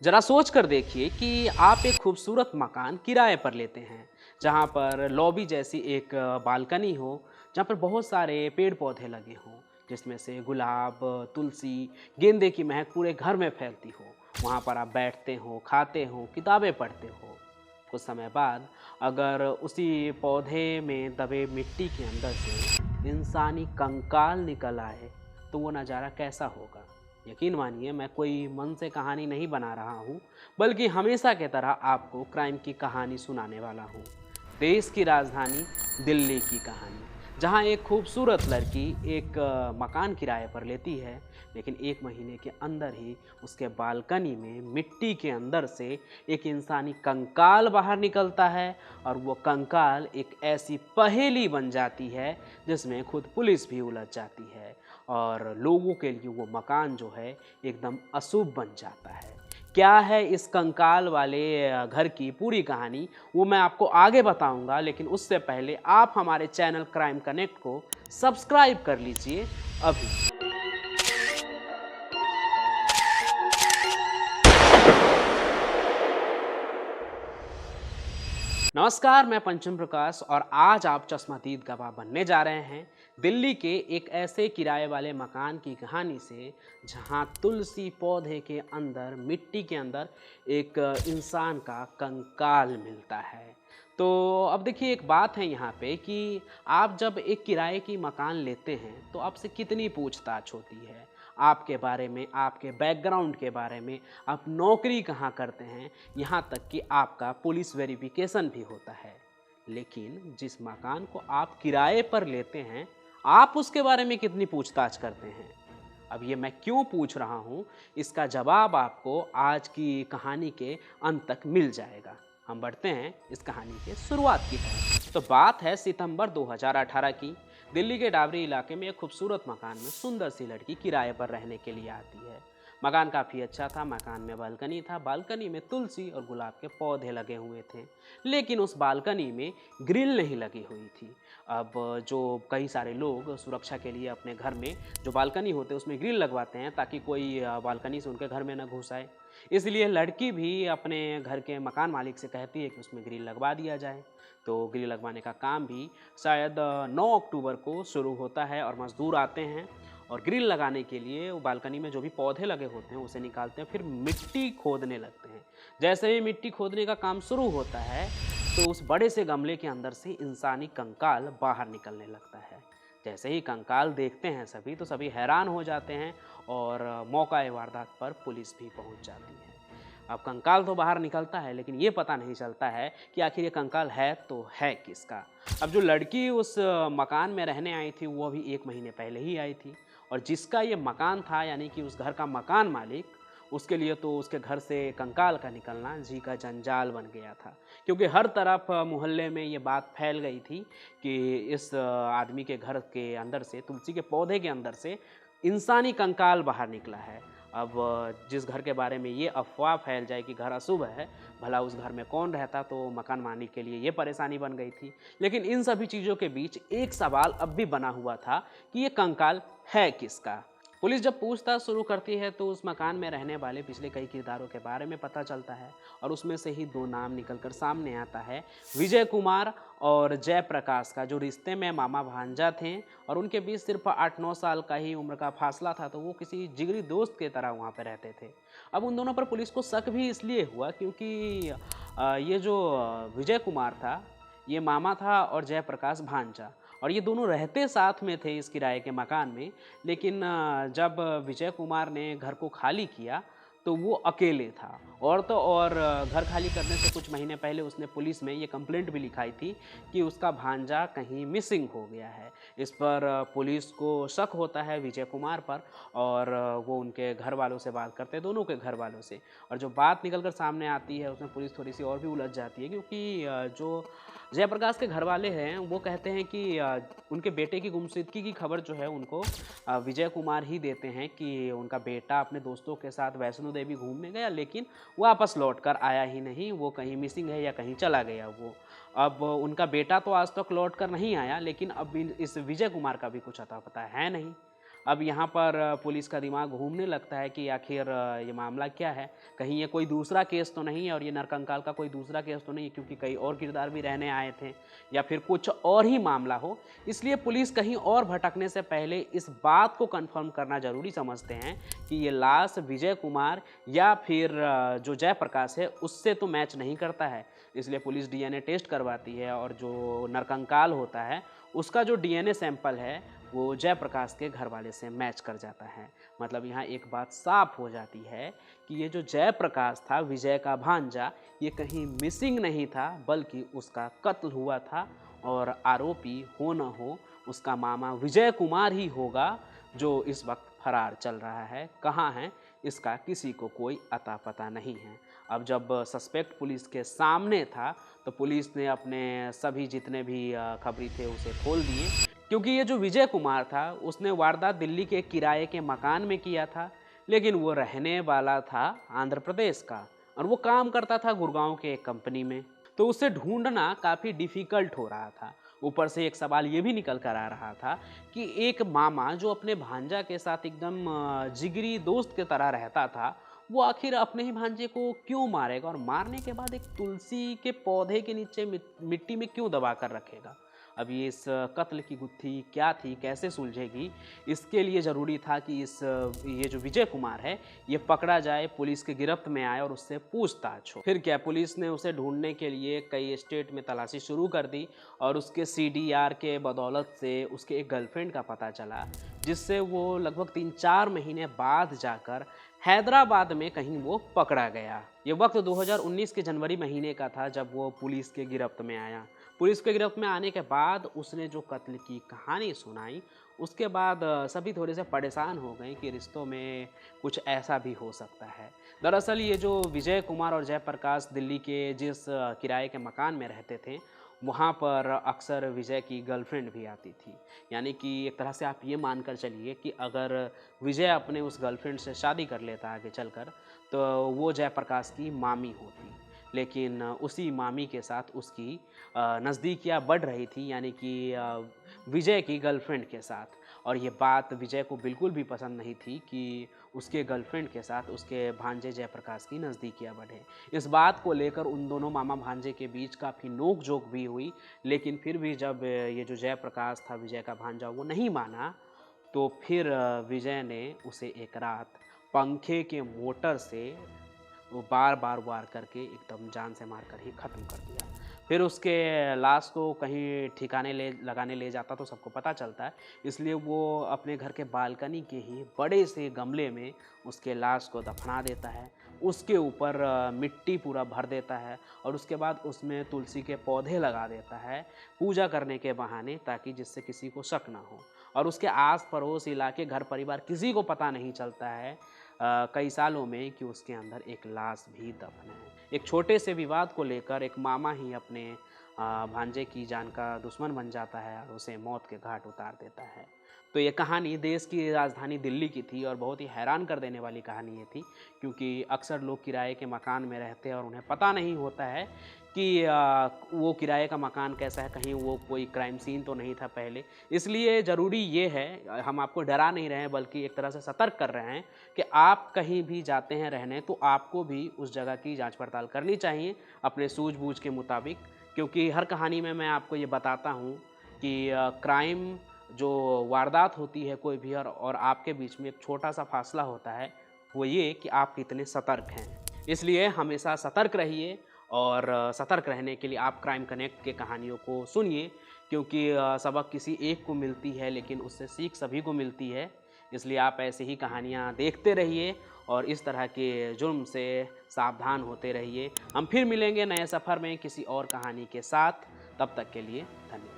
जरा सोच कर देखिए कि आप एक खूबसूरत मकान किराए पर लेते हैं, जहाँ पर लॉबी जैसी एक बालकनी हो, जहाँ पर बहुत सारे पेड़ पौधे लगे हों, जिसमें से गुलाब, तुलसी, गेंदे की महक पूरे घर में फैलती हो। वहाँ पर आप बैठते हो, खाते हो, किताबें पढ़ते हो। कुछ समय बाद अगर उसी पौधे में दबे मिट्टी के अंदर से इंसानी कंकाल निकल आए, तो वो नज़ारा कैसा होगा? यकीन मानिए, मैं कोई मन से कहानी नहीं बना रहा हूँ, बल्कि हमेशा की तरह आपको क्राइम की कहानी सुनाने वाला हूँ। देश की राजधानी दिल्ली की कहानी, जहाँ एक खूबसूरत लड़की एक मकान किराए पर लेती है, लेकिन 1 महीने के अंदर ही उसके बालकनी में मिट्टी के अंदर से एक इंसानी कंकाल बाहर निकलता है, और वो कंकाल एक ऐसी पहेली बन जाती है, जिसमें खुद पुलिस भी उलझ जाती है। और लोगों के लिए वो मकान जो है एकदम अशुभ बन जाता है। क्या है इस कंकाल वाले घर की पूरी कहानी, वो मैं आपको आगे बताऊंगा, लेकिन उससे पहले आप हमारे चैनल क्राइम कनेक्ट को सब्सक्राइब कर लीजिए अभी। नमस्कार, मैं पंचम प्रकाश और आज आप चश्मदीद गवाह बनने जा रहे हैं दिल्ली के एक ऐसे किराए वाले मकान की कहानी से, जहां तुलसी पौधे के अंदर, मिट्टी के अंदर एक इंसान का कंकाल मिलता है। तो अब देखिए, एक बात है यहाँ पे कि आप जब एक किराए की मकान लेते हैं तो आपसे कितनी पूछताछ होती है आपके बारे में, आपके बैकग्राउंड के बारे में, आप नौकरी कहाँ करते हैं, यहाँ तक कि आपका पुलिस वेरिफिकेशन भी होता है। लेकिन जिस मकान को आप किराए पर लेते हैं, आप उसके बारे में कितनी पूछताछ करते हैं? अब ये मैं क्यों पूछ रहा हूँ, इसका जवाब आपको आज की कहानी के अंत तक मिल जाएगा। हम बढ़ते हैं इस कहानी के शुरुआत की तरफ। तो बात है सितंबर 2018 की। दिल्ली के डाबरी इलाके में एक खूबसूरत मकान में सुंदर सी लड़की किराए पर रहने के लिए आती है। मकान काफ़ी अच्छा था। मकान में बालकनी था। बालकनी में तुलसी और गुलाब के पौधे लगे हुए थे, लेकिन उस बालकनी में ग्रिल नहीं लगी हुई थी। अब जो कई सारे लोग सुरक्षा के लिए अपने घर में जो बालकनी होते हैं उसमें ग्रिल लगवाते हैं, ताकि कोई बालकनी से उनके घर में न घुस आए। इसलिए लड़की भी अपने घर के मकान मालिक से कहती है कि उसमें ग्रिल लगवा दिया जाए। तो ग्रिल लगवाने का काम भी शायद 9 अक्टूबर को शुरू होता है, और मज़दूर आते हैं और ग्रिल लगाने के लिए वो बालकनी में जो भी पौधे लगे होते हैं उसे निकालते हैं, फिर मिट्टी खोदने लगते हैं। जैसे ही मिट्टी खोदने का काम शुरू होता है, तो उस बड़े से गमले के अंदर से इंसानी कंकाल बाहर निकलने लगता है। जैसे ही कंकाल देखते हैं सभी, तो सभी हैरान हो जाते हैं, और मौका वारदात पर पुलिस भी पहुंच जाती है। अब कंकाल तो बाहर निकलता है, लेकिन ये पता नहीं चलता है कि आखिर ये कंकाल है तो है किसका। अब जो लड़की उस मकान में रहने आई थी, वो अभी 1 महीने पहले ही आई थी, और जिसका ये मकान था, यानी कि उस घर का मकान मालिक, उसके लिए तो उसके घर से कंकाल का निकलना जी का जंजाल बन गया था। क्योंकि हर तरफ मोहल्ले में ये बात फैल गई थी कि इस आदमी के घर के अंदर से, तुलसी के पौधे के अंदर से इंसानी कंकाल बाहर निकला है। अब जिस घर के बारे में ये अफ़वाह फैल जाए कि घर अशुभ है, भला उस घर में कौन रहता, तो मकान मालिक के लिए ये परेशानी बन गई थी। लेकिन इन सभी चीज़ों के बीच एक सवाल अब भी बना हुआ था कि ये कंकाल है किसका? पुलिस जब पूछताछ शुरू करती है, तो उस मकान में रहने वाले पिछले कई किरदारों के बारे में पता चलता है, और उसमें से ही 2 नाम निकलकर सामने आता है, विजय कुमार और जयप्रकाश का, जो रिश्ते में मामा भांजा थे, और उनके बीच सिर्फ 8-9 साल का ही उम्र का फासला था, तो वो किसी जिगरी दोस्त की तरह वहाँ पे रहते थे। अब उन दोनों पर पुलिस को शक भी इसलिए हुआ क्योंकि ये जो विजय कुमार था, ये मामा था, और जयप्रकाश भांजा, और ये दोनों रहते साथ में थे इस किराए के मकान में। लेकिन जब विजय कुमार ने घर को खाली किया, तो वो अकेले था, और तो और घर खाली करने से कुछ महीने पहले उसने पुलिस में ये कंप्लेंट भी लिखाई थी कि उसका भांजा कहीं मिसिंग हो गया है। इस पर पुलिस को शक होता है विजय कुमार पर, और वो उनके घर वालों से बात करते हैं, दोनों के घर वालों से। और जो बात निकल कर सामने आती है, उसमें पुलिस थोड़ी सी और भी उलझ जाती है, क्योंकि जो जयप्रकाश के घर वाले हैं, वो कहते हैं कि उनके बेटे की गुमशुदगी की खबर जो है उनको विजय कुमार ही देते हैं, कि उनका बेटा अपने दोस्तों के साथ वैष्णो देवी घूमने गया, लेकिन वापस लौट कर आया ही नहीं, वो कहीं मिसिंग है या कहीं चला गया वो। अब उनका बेटा तो आज तक लौट कर नहीं आया, लेकिन अब इस विजय कुमार का भी कुछ अता पता है नहीं। अब यहाँ पर पुलिस का दिमाग घूमने लगता है कि आखिर ये मामला क्या है, कहीं ये कोई दूसरा केस तो नहीं है और ये नरकंकाल का कोई दूसरा केस तो नहीं है, क्योंकि कई और किरदार भी रहने आए थे, या फिर कुछ और ही मामला हो। इसलिए पुलिस कहीं और भटकने से पहले इस बात को कंफर्म करना ज़रूरी समझते हैं कि ये लाश विजय कुमार या फिर जो जयप्रकाश है उससे तो मैच नहीं करता है। इसलिए पुलिस डीएनए टेस्ट करवाती है और जो नरकंकाल होता है उसका जो डीएनए सैंपल है वो जयप्रकाश के घर वाले से मैच कर जाता है। मतलब यहाँ एक बात साफ हो जाती है कि ये जो जयप्रकाश था, विजय का भांजा, ये कहीं मिसिंग नहीं था बल्कि उसका कत्ल हुआ था और आरोपी हो न हो उसका मामा विजय कुमार ही होगा, जो इस वक्त फरार चल रहा है। कहाँ है इसका किसी को कोई अता पता नहीं है। अब जब सस्पेक्ट पुलिस के सामने था तो पुलिस ने अपने सभी जितने भी खबरी थे उसे खोल दिए, क्योंकि ये जो विजय कुमार था उसने वारदात दिल्ली के किराए के मकान में किया था, लेकिन वो रहने वाला था आंध्र प्रदेश का और वो काम करता था गुड़गांव के एक कंपनी में। तो उसे ढूंढना काफ़ी डिफ़िकल्ट हो रहा था। ऊपर से एक सवाल ये भी निकल कर आ रहा था कि एक मामा जो अपने भांजा के साथ एकदम जिगरी दोस्त की तरह रहता था, वो आखिर अपने ही भांजे को क्यों मारेगा और मारने के बाद एक तुलसी के पौधे के नीचे मिट्टी में क्यों दबा कर रखेगा। अब ये इस कत्ल की गुत्थी क्या थी, कैसे सुलझेगी, इसके लिए ज़रूरी था कि ये जो विजय कुमार है ये पकड़ा जाए, पुलिस की गिरफ्त में आए और उससे पूछताछ हो। फिर क्या, पुलिस ने उसे ढूंढने के लिए कई स्टेट में तलाशी शुरू कर दी और उसके सीडीआर के बदौलत से उसके एक गर्लफ्रेंड का पता चला, जिससे वो लगभग 3-4 महीने बाद जाकर हैदराबाद में कहीं वो पकड़ा गया। ये वक्त 2019 के जनवरी महीने का था जब वो पुलिस के गिरफ्त में आया। पुलिस के गिरफ्त में आने के बाद उसने जो कत्ल की कहानी सुनाई, उसके बाद सभी थोड़े से परेशान हो गए कि रिश्तों में कुछ ऐसा भी हो सकता है। दरअसल ये जो विजय कुमार और जयप्रकाश दिल्ली के जिस किराए के मकान में रहते थे, वहाँ पर अक्सर विजय की गर्लफ्रेंड भी आती थी। यानी कि एक तरह से आप ये मानकर चलिए कि अगर विजय अपने उस गर्लफ्रेंड से शादी कर लेता आगे चलकर, तो वो जयप्रकाश की मामी होती। लेकिन उसी मामी के साथ उसकी नज़दीकियाँ बढ़ रही थी, यानी कि विजय की गर्लफ्रेंड के साथ। और ये बात विजय को बिल्कुल भी पसंद नहीं थी कि उसके गर्लफ्रेंड के साथ उसके भांजे जयप्रकाश की नज़दीकियाँ बढ़े। इस बात को लेकर उन दोनों मामा भांजे के बीच काफ़ी नोक-झोंक भी हुई, लेकिन फिर भी जब ये जो जयप्रकाश था, विजय का भांजा, वो नहीं माना, तो फिर विजय ने उसे एक रात पंखे के मोटर से वो बार-बार वार करके एकदम जान से मार कर ही ख़त्म कर दिया। फिर उसके लाश को कहीं ठिकाने लगाने ले जाता तो सबको पता चलता है, इसलिए वो अपने घर के बालकनी के ही बड़े से गमले में उसके लाश को दफना देता है। उसके ऊपर मिट्टी पूरा भर देता है और उसके बाद उसमें तुलसी के पौधे लगा देता है पूजा करने के बहाने, ताकि जिससे किसी को शक ना हो। और उसके आस-पड़ोस इलाके, घर परिवार, किसी को पता नहीं चलता है कई सालों में कि उसके अंदर एक लाश भी दफन है। एक छोटे से विवाद को लेकर एक मामा ही अपने भांजे की जान का दुश्मन बन जाता है और उसे मौत के घाट उतार देता है। तो ये कहानी देश की राजधानी दिल्ली की थी और बहुत ही हैरान कर देने वाली कहानी ये थी, क्योंकि अक्सर लोग किराए के मकान में रहते हैं और उन्हें पता नहीं होता है कि वो किराए का मकान कैसा है, कहीं वो कोई क्राइम सीन तो नहीं था पहले। इसलिए ज़रूरी ये है, हम आपको डरा नहीं रहे हैं बल्कि एक तरह से सतर्क कर रहे हैं कि आप कहीं भी जाते हैं रहने, तो आपको भी उस जगह की जांच पड़ताल करनी चाहिए अपने सूझबूझ के मुताबिक। क्योंकि हर कहानी में मैं आपको ये बताता हूँ कि क्राइम जो वारदात होती है कोई भी, और आपके बीच में एक छोटा सा फासला होता है, वो ये कि आप कितने सतर्क हैं। इसलिए हमेशा सतर्क रहिए और सतर्क रहने के लिए आप क्राइम कनेक्ट के कहानियों को सुनिए, क्योंकि सबक किसी एक को मिलती है लेकिन उससे सीख सभी को मिलती है। इसलिए आप ऐसे ही कहानियाँ देखते रहिए और इस तरह के जुर्म से सावधान होते रहिए। हम फिर मिलेंगे नए सफ़र में किसी और कहानी के साथ। तब तक के लिए धन्यवाद।